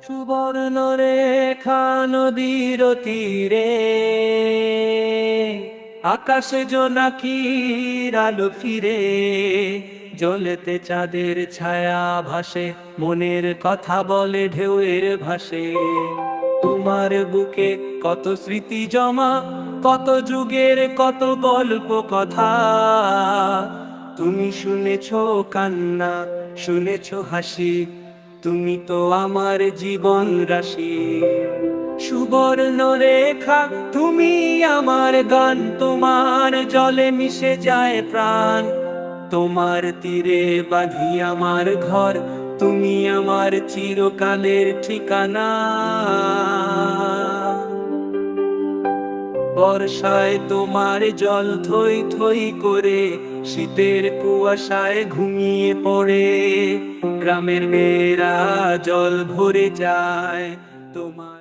সুবর্ণ রেখা নদীর তীরে, আকাশে জোনাকির আলো ফিরে, জ্বলতে চাঁদের ছায়া ভাসে, মনের কথা বলে ঢেউয়ের ভাসে। তোমার বুকে কত স্মৃতি জমা, কত যুগের কত গল্প কথা। তুমি শুনেছো কান্না, শুনেছো হাসি, তুমি তো আমার জীবন রাশি। সুবর্ণ রেখা তুমি আমার গান, তোমার জলে মিশে যায় প্রাণ। তোমার তীরে বাঁধি আমার ঘর, তুমি আমার চিরকালের ঠিকানা। বর্ষায় তোমার জল থই থই করে, শীতের কুয়াশায় ঘুমিয়ে পড়ে। গ্রামের মেয়েরা জল ভরে যায় তোমার